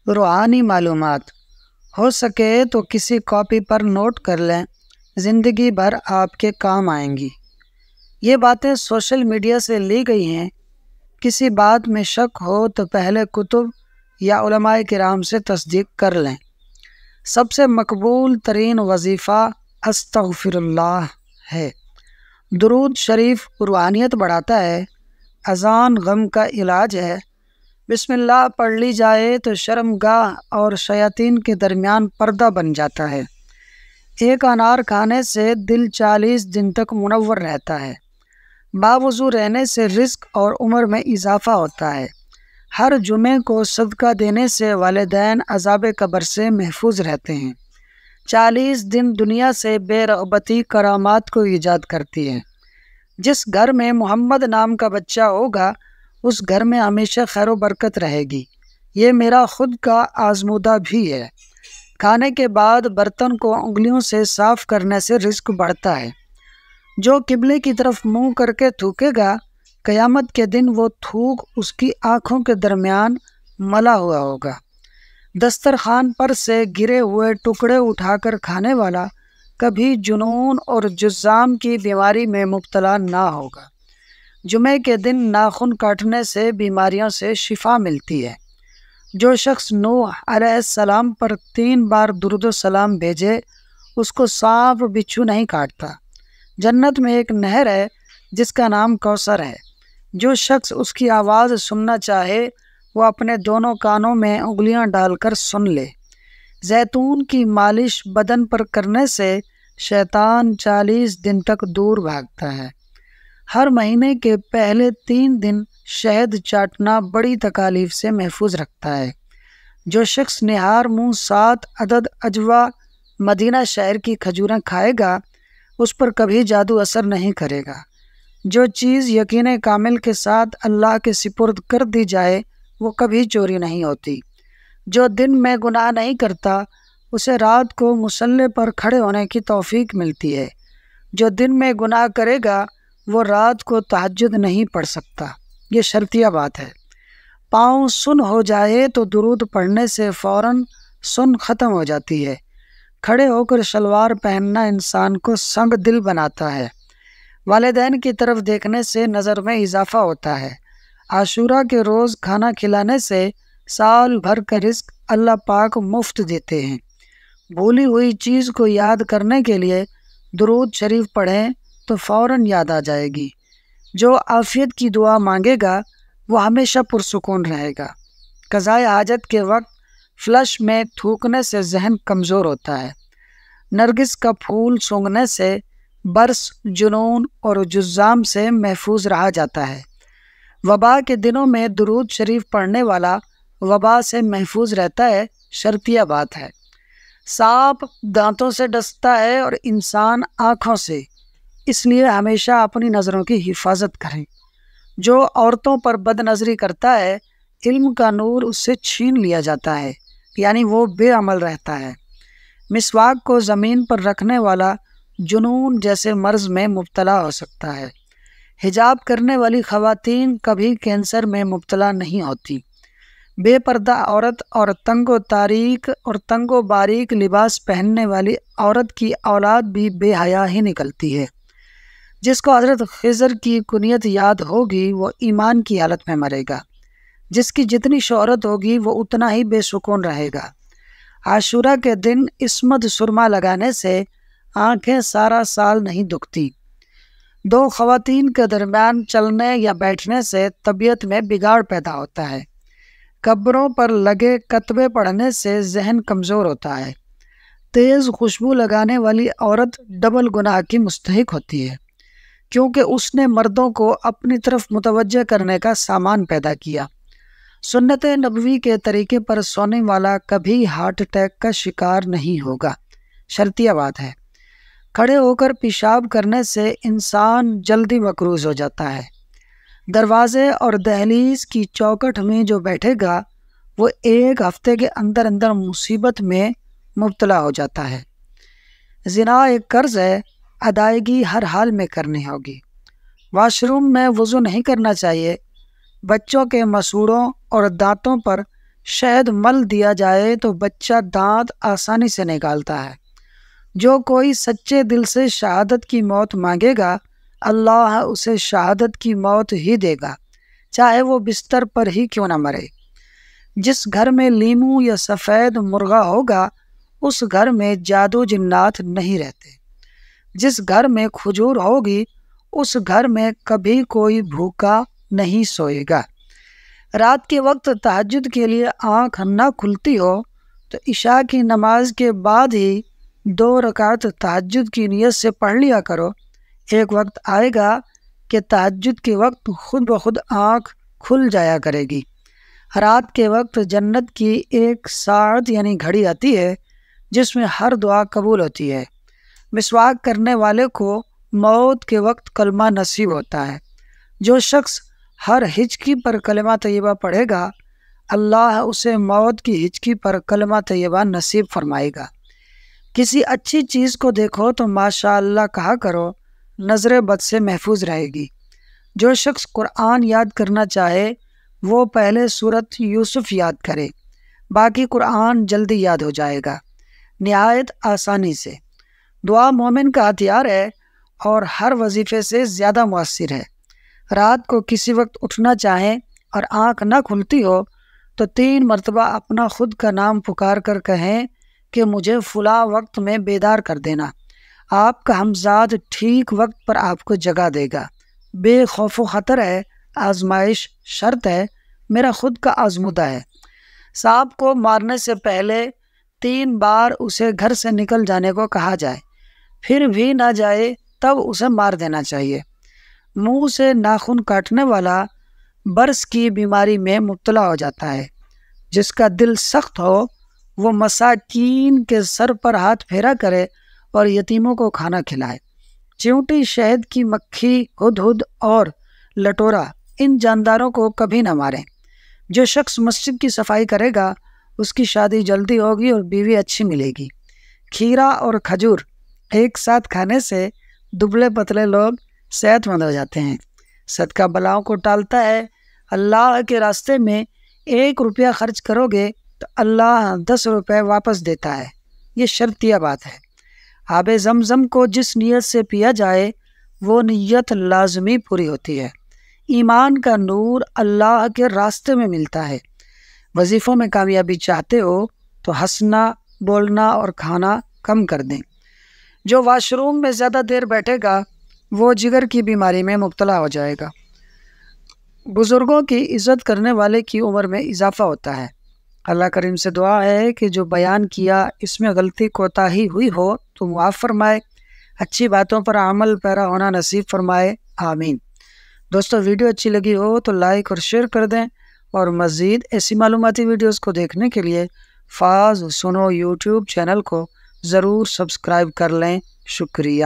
روحانی معلومات ہو سکے تو کسی کاپی پر نوٹ کر لیں، زندگی بھر آپ کے کام آئیں گی۔ یہ باتیں سوشل میڈیا سے لی گئی ہیں۔ کسی بات میں شک ہو تو پہلے کتب یا علماء کرام سے تصدیق کر لیں۔ سب سے مقبول ترین وظیفہ استغفر اللہ ہے۔ درود شریف روحانیت بڑھاتا ہے۔ اذان غم کا علاج ہے۔ بسم اللہ پڑھ لی جائے تو شرمگاہ اور شیاطین کے درمیان پردہ بن جاتا ہے۔ ایک انار کھانے سے دل 40 دن تک منور رہتا ہے۔ باوضو رہنے سے رزق اور عمر میں اضافہ ہوتا ہے۔ ہر جمعے کو صدقہ دینے سے والدین عذاب قبر سے محفوظ رہتے ہیں۔ 40 دن دنیا سے بے رغبتی کرامات کو ایجاد کرتی ہے۔ جس گھر میں محمد نام کا بچہ ہوگا اس گھر میں ہمیشہ خیر و برکت رہے گی۔ یہ میرا خود کا آزمودہ بھی ہے۔ کھانے کے بعد برتن کو انگلیوں سے صاف کرنے سے رزق بڑھتا ہے۔ جو قبلے کی طرف منہ کر کے تھوکے گا، قیامت کے دن وہ تھوک اس کی آنکھوں کے درمیان ملا ہوا ہوگا۔ دسترخوان پر سے گرے ہوئے ٹکڑے اٹھا کر کھانے والا کبھی جنون اور جذام کی بیماری میں مبتلا نہ ہوگا۔ جمعے کے دن ناخن کاٹنے سے بیماریوں سے شفا ملتی ہے۔ جو شخص نوح علیہ السلام پر 3 بار درود و سلام بھیجے اس کو سانپ بچھو نہیں کاٹتا۔ جنت میں ایک نہر ہے جس کا نام کوثر ہے۔ جو شخص اس کی آواز سننا چاہے وہ اپنے دونوں کانوں میں انگلیاں ڈال کر سن لے۔ زیتون کی مالش بدن پر کرنے سے شیطان 40 دن تک دور بھاگتا ہے۔ ہر مہینے کے پہلے 3 دن شہد چاٹنا بڑی تکالیف سے محفوظ رکھتا ہے۔ جو شخص نہار منہ 7 عدد اجوا مدینہ شہر کی کھجوریں کھائے گا اس پر کبھی جادو اثر نہیں کرے گا۔ جو چیز یقین کامل کے ساتھ اللہ کے سپرد کر دی جائے وہ کبھی چوری نہیں ہوتی۔ جو دن میں گناہ نہیں کرتا اسے رات کو مصلی پر کھڑے ہونے کی توفیق ملتی ہے۔ جو دن میں گناہ کرے گا وہ رات کو تہجد نہیں پڑھ سکتا۔ یہ شرطیہ بات ہے۔ پاؤں سن ہو جائے تو درود پڑھنے سے فوراً سن ختم ہو جاتی ہے۔ کھڑے ہو کر شلوار پہننا انسان کو سنگ دل بناتا ہے۔ والدین کی طرف دیکھنے سے نظر میں اضافہ ہوتا ہے۔ عاشورہ کے روز کھانا کھلانے سے سال بھر کا رزق اللہ پاک مفت دیتے ہیں۔ بھولی ہوئی چیز کو یاد کرنے کے لیے درود شریف پڑھیں تو فوراً یاد آ جائے گی۔ جو عافیت کی دعا مانگے گا وہ ہمیشہ پرسکون رہے گا۔ قضائے حاجت کے وقت فلش میں تھوکنے سے ذہن کمزور ہوتا ہے۔ نرگس کا پھول سونگھنے سے برس، جنون اور جذام سے محفوظ رہا جاتا ہے۔ وبا کے دنوں میں درود شریف پڑھنے والا وبا سے محفوظ رہتا ہے۔ شرطیہ بات ہے۔ سانپ دانتوں سے ڈستا ہے اور انسان آنکھوں سے، اس لیے ہمیشہ اپنی نظروں کی حفاظت کریں۔ جو عورتوں پر بد نظری کرتا ہے علم کا نور اس سے چھین لیا جاتا ہے، یعنی وہ بے عمل رہتا ہے۔ مسواک کو زمین پر رکھنے والا جنون جیسے مرض میں مبتلا ہو سکتا ہے۔ حجاب کرنے والی خواتین کبھی کینسر میں مبتلا نہیں ہوتی۔ بے پردہ عورت اور تنگ و باریک لباس پہننے والی عورت کی اولاد بھی بے حیا ہی نکلتی ہے۔ جس کو حضرت خضر کی کنیت یاد ہوگی وہ ایمان کی حالت میں مرے گا۔ جس کی جتنی شہرت ہوگی وہ اتنا ہی بے سکون رہے گا۔ عاشورہ کے دن عصمت سرما لگانے سے آنکھیں سارا سال نہیں دکھتی۔ 2 خواتین کے درمیان چلنے یا بیٹھنے سے طبیعت میں بگاڑ پیدا ہوتا ہے۔ قبروں پر لگے کتبے پڑھنے سے ذہن کمزور ہوتا ہے۔ تیز خوشبو لگانے والی عورت ڈبل گناہ کی مستحق ہوتی ہے، کیونکہ اس نے مردوں کو اپنی طرف متوجہ کرنے کا سامان پیدا کیا۔ سنت نبوی کے طریقے پر سونے والا کبھی ہارٹ اٹیک کا شکار نہیں ہوگا۔ شرطیہ بات ہے۔ کھڑے ہو کر پیشاب کرنے سے انسان جلدی مقروض ہو جاتا ہے۔ دروازے اور دہلیز کی چوکھٹ میں جو بیٹھے گا وہ 1 ہفتے کے اندر اندر مصیبت میں مبتلا ہو جاتا ہے۔ زنا ایک قرض ہے، ادائیگی ہر حال میں کرنی ہوگی۔ واش روم میں وضو نہیں کرنا چاہیے۔ بچوں کے مسوڑوں اور دانتوں پر شہد مل دیا جائے تو بچہ دانت آسانی سے نکالتا ہے۔ جو کوئی سچے دل سے شہادت کی موت مانگے گا، اللہ اسے شہادت کی موت ہی دے گا، چاہے وہ بستر پر ہی کیوں نہ مرے۔ جس گھر میں لیمو یا سفید مرغا ہوگا، اس گھر میں جادو جنات نہیں رہتے۔ جس گھر میں کھجور ہوگی، اس گھر میں کبھی کوئی بھوکا نہیں سوئے گا۔ رات کے وقت تہجد کے لیے آنکھ نہ کھلتی ہو تو عشاء کی نماز کے بعد ہی 2 رکعت تہجد کی نیت سے پڑھ لیا کرو۔ ایک وقت آئے گا کہ تہجد کے وقت خود بخود آنکھ کھل جایا کرے گی۔ رات کے وقت جنت کی ایک ساعت یعنی گھڑی آتی ہے جس میں ہر دعا قبول ہوتی ہے۔ مسواک کرنے والے کو موت کے وقت کلمہ نصیب ہوتا ہے۔ جو شخص ہر ہچکی پر کلمہ طیبہ پڑھے گا، اللہ اسے موت کی ہچکی پر کلمہ طیبہ نصیب فرمائے گا۔ کسی اچھی چیز کو دیکھو تو ماشاء اللہ کہا کرو، نظر بد سے محفوظ رہے گی۔ جو شخص قرآن یاد کرنا چاہے وہ پہلے سورۃ یوسف یاد کرے، باقی قرآن جلدی یاد ہو جائے گا، نہایت آسانی سے۔ دعا مومن کا ہتھیار ہے اور ہر وظیفے سے زیادہ مؤثر ہے۔ رات کو کسی وقت اٹھنا چاہیں اور آنکھ نہ کھلتی ہو تو 3 مرتبہ اپنا خود کا نام پکار کر کہیں کہ مجھے فلاں وقت میں بیدار کر دینا۔ آپ کا ہمزاد ٹھیک وقت پر آپ کو جگا دے گا۔ بے خوف و خطر ہے، آزمائش شرط ہے، میرا خود کا آزمودہ ہے۔ سانپ کو مارنے سے پہلے 3 بار اسے گھر سے نکل جانے کو کہا جائے، پھر بھی نہ جائے تب اسے مار دینا چاہیے۔ منہ سے ناخن کاٹنے والا برس کی بیماری میں مبتلا ہو جاتا ہے۔ جس کا دل سخت ہو وہ مساکین کے سر پر ہاتھ پھیرا کرے اور یتیموں کو کھانا کھلائے۔ چیونٹی، شہد کی مکھی، ہدہد اور لٹورا ان جانداروں کو کبھی نہ ماریں۔ جو شخص مسجد کی صفائی کرے گا اس کی شادی جلدی ہوگی اور بیوی اچھی ملے گی۔ کھیرا اور کھجور ایک ساتھ کھانے سے دبلے پتلے لوگ صحت مند ہو جاتے ہیں۔ صدقہ بلاؤں کو ٹالتا ہے۔ اللہ کے راستے میں 1 روپیہ خرچ کرو گے تو اللہ 10 روپے واپس دیتا ہے۔ یہ شرطیہ بات ہے۔ آب زمزم کو جس نیت سے پیا جائے وہ نیت لازمی پوری ہوتی ہے۔ ایمان کا نور اللہ کے راستے میں ملتا ہے۔ وظیفوں میں کامیابی چاہتے ہو تو ہنسنا، بولنا اور کھانا کم کر دیں۔ جو واش روم میں زیادہ دیر بیٹھے گا وہ جگر کی بیماری میں مبتلا ہو جائے گا۔ بزرگوں کی عزت کرنے والے کی عمر میں اضافہ ہوتا ہے۔ اللہ کریم سے دعا ہے کہ جو بیان کیا اس میں غلطی کوتاہی ہوئی ہو تو معاف فرمائے، اچھی باتوں پر عمل پیرا ہونا نصیب فرمائے، آمین۔ دوستو، ویڈیو اچھی لگی ہو تو لائک اور شیئر کر دیں، اور مزید ایسی معلوماتی ویڈیوز کو دیکھنے کے لیے فاز سنو یوٹیوب چینل کو ضرور سبسکرائب کر لیں۔ شکریہ۔